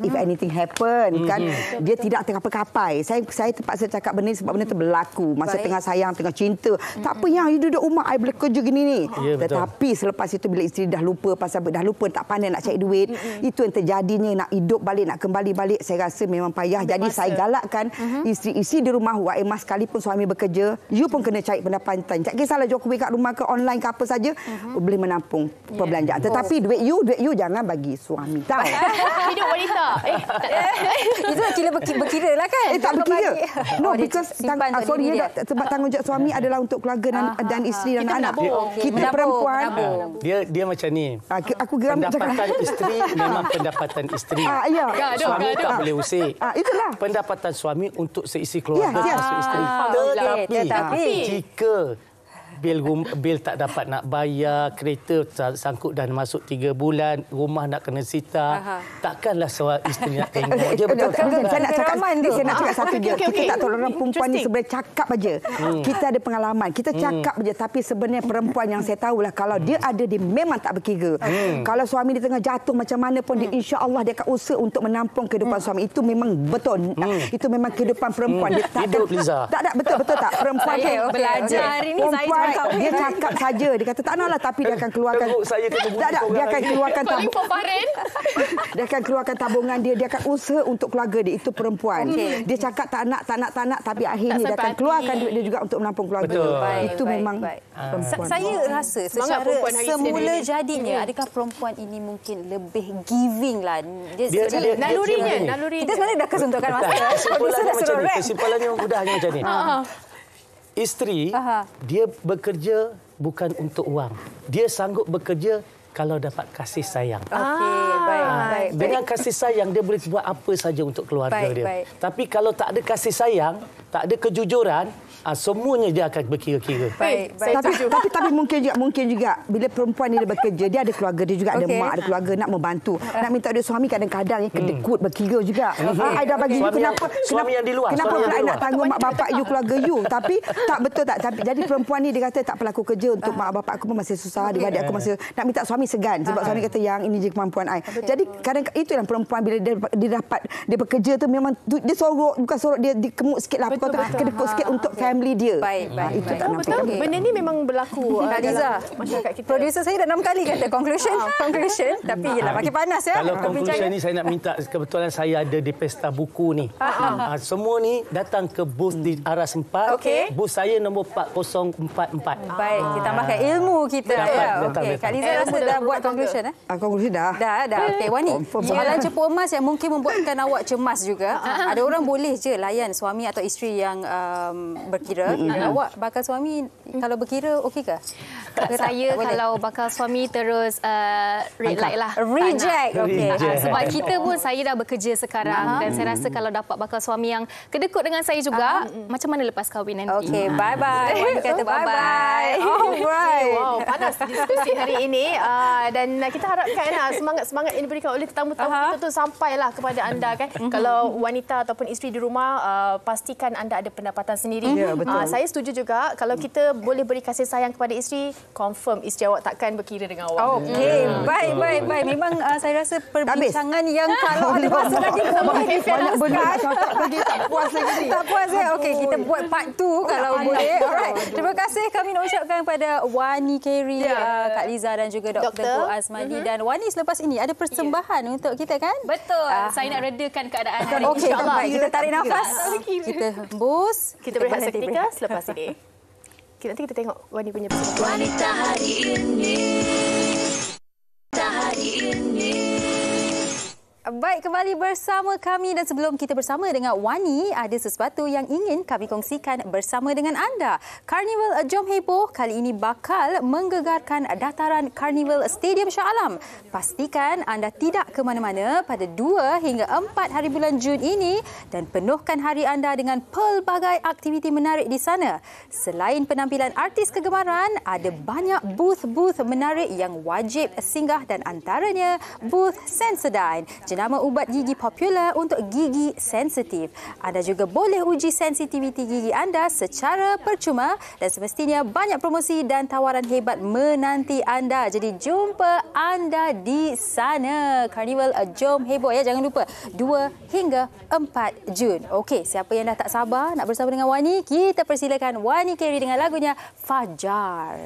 if anything happen kan, dia tidak terkapai-kapai. Saya terpaksa cakap benda ni sebab benda tu berlaku masa tengah sayang, tengah cinta. Tak apa yang you duduk rumah, I boleh kerja gini ni. Tetapi selepas itu bila isteri dah lupa, tak pandai nak cari duit, itu yang terjadinya, nak hidup balik, nak kembali balik, saya rasa memang payah. Jadi saya galakkan isteri-isteri di rumah, emas sekalipun suami bekerja, you pun kena cari pendapatan. Tak kisahlah jual kuih kat rumah ke online ke apa saja, boleh menampung perbelanjaan. Tetapi duit you jangan bagi suami tahu. Hidup wanita. Itu kira berkira lah kan? Tak berkira. No, because sebab tanggungjawab suami adalah untuk keluarga dan isteri dan anak. Kita perempuan, dia macam ni. Aku geram pendapatan isteri memang pendapatan isteri. Suami tak boleh usik. Itulah. Pendapatan suami untuk seisi keluarga, termasuk isteri. Tetapi jika bil tak dapat nak bayar, kereta sangkut dah masuk 3 bulan, rumah nak kena sita. Takkanlah seorang isteri nak tengok je. Betul. Saya nak cakap satu je. Kita tak tahu orang perempuan ni sebenarnya cakap aja. Kita ada pengalaman. Kita cakap aja, tapi sebenarnya perempuan yang saya tahulah kalau dia ada, dia memang tak berkira. Kalau suami dia tengah jatuh macam mana pun, dia insya-Allah dia akan usaha untuk menampung kehidupan suami. Itu memang betul. Itu memang kehidupan perempuan. Dia tak hidup, Liza. Tak, betul tak. Perempuan belajar hari ni saya cakap. Dia cakap saja. Dia kata tak naklah, tapi dia akan keluarkan. Dia akan keluarkan dia akan keluarkan tabungan dia. Dia akan usaha untuk keluarga dia. Itu perempuan. Dia cakap tak nak, tapi akhirnya dia akan keluarkan duit dia juga untuk menampung keluarga. Betul. Itu memang perempuan. Saya rasa secara semula jadinya, adakah perempuan ini mungkin lebih giving lah. Nalurinya. Kita sebenarnya dah kesuntukkan masa. Kesimpulannya mudahnya macam ni. Isteri, dia bekerja bukan untuk wang. Dia sanggup bekerja kalau dapat kasih sayang. Baik. Dengan kasih sayang, dia boleh buat apa saja untuk keluarga dia. Tapi kalau tak ada kasih sayang, tak ada kejujuran, semuanya dia akan berkira-kira. Tapi mungkin juga bila perempuan ni dia bekerja, dia ada keluarga, dia juga ada mak, ada keluarga nak membantu. Nak minta duit suami kadang-kadang yang kedekut berkira juga. I dah bagi you, suami yang di luar. Kenapa pula nak tanggung mak bapak you, keluarga you? Tapi tak betul tak. Tapi jadi perempuan ni dia kata tak apalah, aku kerja untuk mak bapak aku pun masih susah, adik-adik aku masih nak minta suami segan sebab suami kata yang ini je kemampuan I. Jadi kadang itu yang perempuan bila dia dapat dia bekerja tu memang dia bukan sorok dia dikemuk sikitlah, kedekut sikit untuk family dia. Itu tak nampak. Betul. Benda ni memang berlaku dalam masyarakat kita. Producer saya dah 6 kali kata conclusion. Tapi yelah makin panas ya. Kalau conclusion ni saya nak minta, kebetulan saya ada di pesta buku ni. Semua ni datang ke booth di Aras 4. Booth saya nombor 4044. Baik, kita tambahkan ilmu kita. Kak Liza rasa dah buat conclusion Conclusion dah. Okey, Wani. Ialah cepu emas yang mungkin membuatkan awak cemas juga. Ada orang boleh je layan suami atau isteri yang berkira. Awak bakal suami kalau berkira okey ke? Saya kalau bakal suami terus red light lah. Reject. Okey. Sebab kita pun saya dah bekerja sekarang dan saya rasa kalau dapat bakal suami yang kedekut dengan saya juga, macam mana lepas kahwin nanti. Okey, bye-bye. Wani kata bye-bye. Alright. Wow, panas diskusi hari ini. Dan kita harapkan semangat-semangat yang diberikan oleh tetamu-tetamu kita tu sampailah kepada anda kan. Kalau wanita ataupun isteri di rumah, pastikan anda ada pendapatan sendiri. Saya setuju juga kalau kita boleh beri kasih sayang kepada isteri, confirm isteri awak takkan berkira dengan awak. Okey, baik. Memang saya rasa perbincangan yang kalau ada masa lagi banyak benda cakap lagi tak puas lagi. Tak puas ya. Okey, kita buat part 2 kalau boleh. Alright. Terima kasih kami nak ucapkan kepada Wani Carey, Kak Liza dan juga Dr. Tengku Azmadi dan Wani. Selepas ini ada persembahan untuk kita kan? Betul. Saya nak redakan keadaan hari ini. Okey, baik. Kita tarik nafas. Kita hembus. Kita berehat seketika selepas ini. Nanti kita tengok Wani punya persembahan. Wanita hari ini. Baik, kembali bersama kami dan sebelum kita bersama dengan Wani, ada sesuatu yang ingin kami kongsikan bersama dengan anda. Karnival Jom Heboh kali ini bakal menggegarkan dataran Karnival Stadium Shah Alam. Pastikan anda tidak ke mana-mana pada 2 hingga 4 hari bulan Jun ini dan penuhkan hari anda dengan pelbagai aktiviti menarik di sana. Selain penampilan artis kegemaran, ada banyak booth-booth menarik yang wajib singgah dan antaranya booth Sensodyne, nama ubat gigi popular untuk gigi sensitif. Anda juga boleh uji sensitiviti gigi anda secara percuma dan semestinya banyak promosi dan tawaran hebat menanti anda. Jadi jumpa anda di sana. Karnival Jom Heboh ya, jangan lupa 2 hingga 4 Jun. Okey, siapa yang dah tak sabar nak bersama dengan Wani, kita persilakan Wani Carey dengan lagunya Fajar.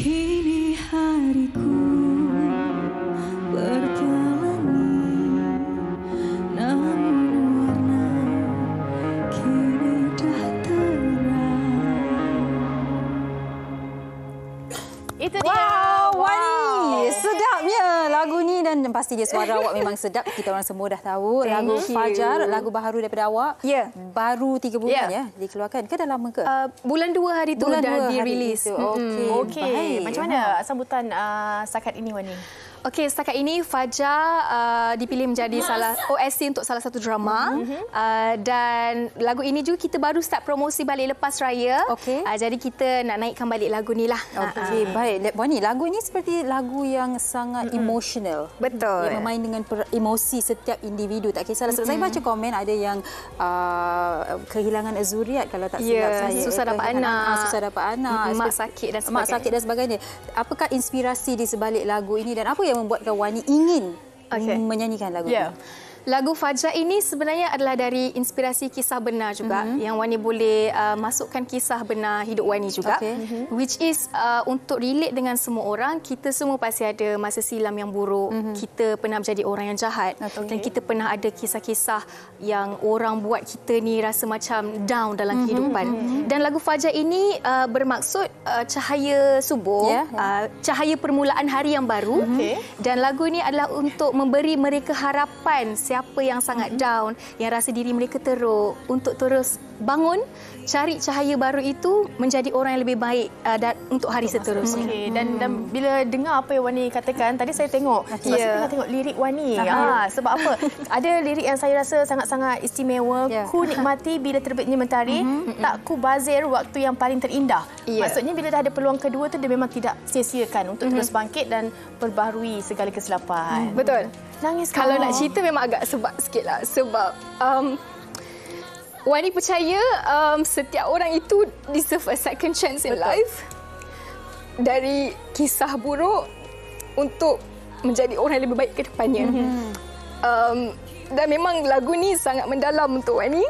Kini hariku berjalani, namun warna kini dah terang. Itu dia. Wani, sedapnya lagu ni dan pasti dia suara awak memang sedap. Kita orang semua dah tahu lagu Fajar, lagu baru daripada awak. Ya. Baru 3 bulan ya dikeluarkan ke dah lama ke? Bulan 2 hari tu dah dirilis. Okey. Macam mana sambutan setakat ini Wani? Okey, setakat ini Fajar dipilih menjadi OST untuk salah satu drama. Dan lagu ini juga kita baru start promosi balik lepas raya. Jadi kita nak naikkan balik lagu ni lah. Okey, baik. Wani, lagu ini seperti lagu yang sangat emosional. Betul. Yang bermain dengan emosi setiap individu. Tak kisahlah. Saya baca komen ada yang kehilangan zuriat kalau tak silap saya. Susah dapat anak. Susah dapat anak. Mak sakit dan sebagainya. Mak sakit dan sebagainya. Apakah inspirasi di sebalik lagu ini dan apa yang membuatkan Wani ingin menyanyikan lagu ini? Lagu Fajar ini sebenarnya adalah dari inspirasi kisah benar juga yang Wani boleh masukkan kisah benar hidup Wani juga, which is untuk relate dengan semua orang. Kita semua pasti ada masa silam yang buruk, kita pernah menjadi orang yang jahat, dan kita pernah ada kisah-kisah yang orang buat kita ni rasa macam down dalam kehidupan. Dan lagu Fajar ini bermaksud cahaya subuh, cahaya permulaan hari yang baru, dan lagu ini adalah untuk memberi mereka harapan siapa yang sangat down, yang rasa diri mereka teruk, untuk terus bangun, cari cahaya baru itu menjadi orang yang lebih baik dan untuk hari seterusnya. Dan bila dengar apa yang Wani katakan, tadi saya tengok, sebab saya tengah tengok lirik Wani. Sebab apa? Ada lirik yang saya rasa sangat-sangat istimewa. Ku nikmati bila terbitnya mentari, tak ku bazir waktu yang paling terindah. Maksudnya bila dah ada peluang kedua tu, dia memang tidak sia-siakan untuk terus bangkit dan perbaharui segala kesilapan. Betul. Nangis kalau nak cerita memang agak sebab sikitlah, sebab Wani percaya setiap orang itu deserve a second chance in life. Dari kisah buruk untuk menjadi orang yang lebih baik ke depannya. Dan memang lagu ni sangat mendalam untuk Wani.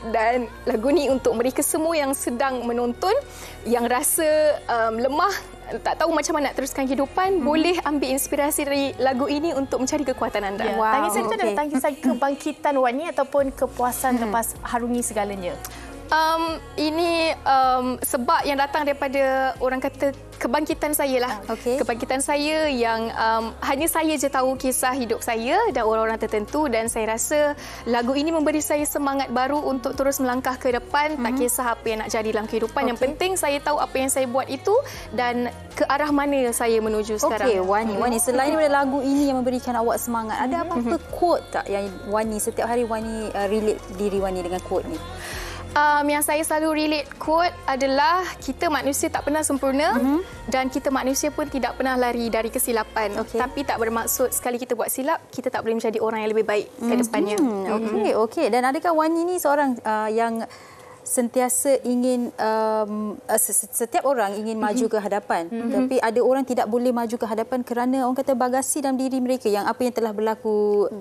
Dan lagu ni untuk mereka semua yang sedang menonton, yang rasa lemah, tak tahu macam mana nak teruskan kehidupan, boleh ambil inspirasi dari lagu ini untuk mencari kekuatan anda. Tangisan itu adalah tangisan kebangkitan Wani ataupun kepuasan lepas harungi segalanya? Ini sebab yang datang daripada orang kata kebangkitan saya lah. Kebangkitan saya yang hanya saya je tahu kisah hidup saya dan orang-orang tertentu, dan saya rasa lagu ini memberi saya semangat baru untuk terus melangkah ke depan. Tak kisah apa yang nak jadi dalam kehidupan. Yang penting saya tahu apa yang saya buat itu dan ke arah mana saya menuju sekarang. Wani, selain daripada lagu ini yang memberikan awak semangat, ada apa-apa quote tak yang Wani setiap hari Wani relate diri Wani dengan quote ni? Yang saya selalu relate quote adalah kita manusia tak pernah sempurna dan kita manusia pun tidak pernah lari dari kesilapan. Tapi tak bermaksud sekali kita buat silap, kita tak boleh menjadi orang yang lebih baik ke depannya. Okey. Dan adakah Wani ni seorang yang sentiasa ingin, setiap orang ingin maju ke hadapan, tapi ada orang tidak boleh maju ke hadapan kerana orang kata bagasi dalam diri mereka yang apa yang telah berlaku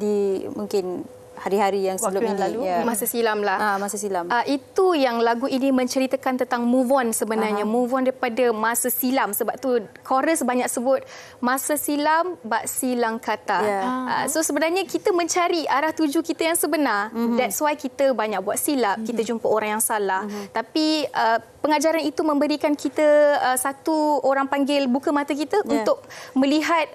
di mungkin hari-hari yang sebelum ini lalu, masa silam lah. Masa silam. Itu yang lagu ini menceritakan tentang move on sebenarnya. Move on daripada masa silam. Sebab tu chorus banyak sebut masa silam bak silang kata. So sebenarnya kita mencari arah tuju kita yang sebenar. That's why kita banyak buat silap. Kita jumpa orang yang salah. Tapi pengajaran itu memberikan kita satu orang panggil buka mata kita untuk melihat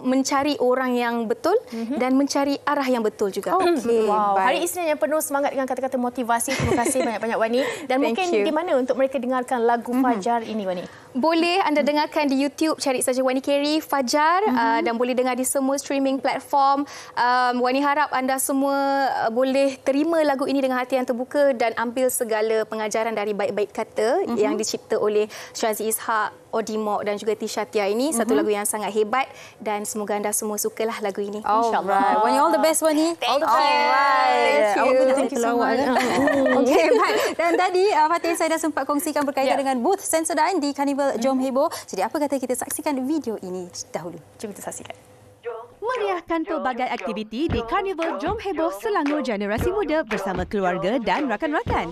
mencari orang yang betul dan mencari arah yang betul juga. Hari Isnin yang penuh semangat dengan kata-kata motivasi. Terima kasih banyak-banyak Wani. Dan mungkin di mana untuk mereka dengarkan lagu Fajar ini, Wani? Boleh anda dengarkan di YouTube, cari saja Wani Carey Fajar, dan boleh dengar di semua streaming platform. Wani harap anda semua boleh terima lagu ini dengan hati yang terbuka dan ambil segala pengajaran dari baik-baik kata yang dicipta oleh Syazi Ishak, Odimok dan juga Tisha Tia ini. Satu lagu yang sangat hebat dan semoga anda semua sukalah lagu ini. InsyaAllah. Wani, all the best Wani. All the best. Thank you so much. Okey, baik. Dan tadi Fatin saya dah sempat kongsikan berkaitan dengan booth Sensodyne di Carnival Jom Heboh. Jadi apa kata kita saksikan video ini dahulu. Jom kita saksikan. memeriahkan pelbagai aktiviti di Karnival Jom Heboh Selangor Generasi Muda bersama keluarga dan rakan-rakan.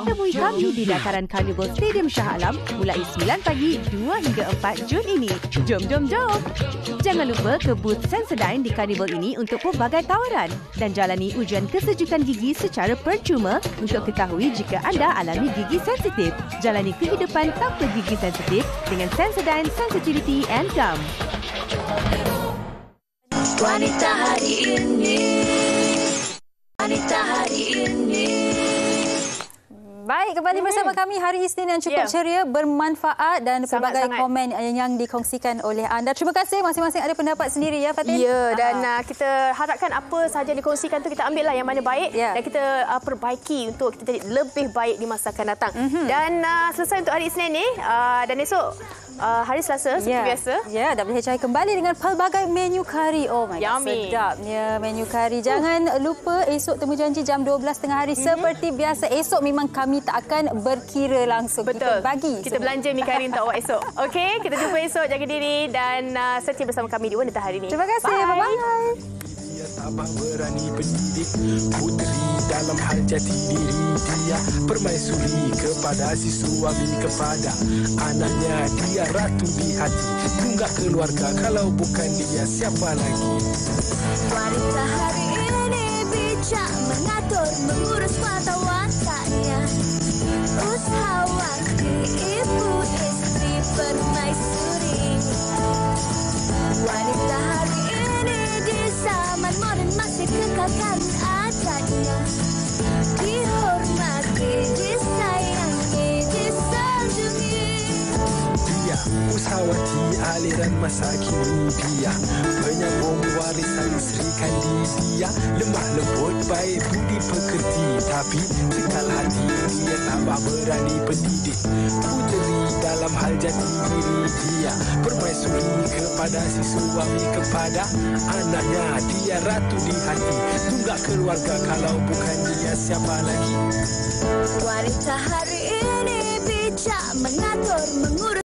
Temui kami di dataran Karnival Stadium Shah Alam mulai 9 pagi 2 hingga 4 Jun ini. Jom, jom, jom! Jangan lupa ke booth Sensodyne di Karnival ini untuk pelbagai tawaran dan jalani ujian kesejukan gigi secara percuma untuk ketahui jika anda alami gigi sensitif. Jalani kehidupan tanpa gigi sensitif dengan Sensodyne Sensitivity and Gum. Wanita hari ini, wanita hari ini. Baik, kembali bersama kami hari Isnin yang cukup ceria, bermanfaat dan pelbagai komen yang dikongsikan oleh anda. Terima kasih, masing-masing ada pendapat sendiri ya Fatin? Ya, dan kita harapkan apa sahaja yang dikongsikan tu kita ambil lah yang mana baik dan kita perbaiki untuk kita jadi lebih baik di masa akan datang. Dan selesai untuk hari Isnin ni dan esok hari Selasa seperti biasa. Ya, WHI kembali dengan pelbagai menu kari. Oh my god, sedapnya menu kari. Jangan lupa esok temu janji jam 12 tengah hari seperti biasa. Esok memang kami tak akan berkira langsung. Betul. Kita bagi. Kita belanja mi kari untuk awak esok. Okey, kita jumpa esok. Jaga diri dan setia bersama kami di Wanita Hari ini. Terima kasih. Bye-bye. Tabah berani pendidik puteri dalam hal jati diri dia permaisuri kepada si suami kepada anaknya dia ratu di hati tunggak keluarga kalau bukan dia siapa lagi. Wanita hari ini bijak mengatur mengurus mata wataknya usahawati ibu istri permaisuri. Wanita hari ini di zaman modern masih kekalkan adatnya dihormati, disayangi, disanjungi. Dia usahawati aliran masa kini dia menyambung warisan Sri Kandi dia lemah lembut baik budi pekerti tapi sekal hati dia tambah berani pendidik puteri dalam hal jati diri dia permaisuri kepada si suami kepada anaknya dia ratu di hati tunggak keluarga kalau bukan dia siapa lagi. Wanita hari ini bijak mengatur mengurus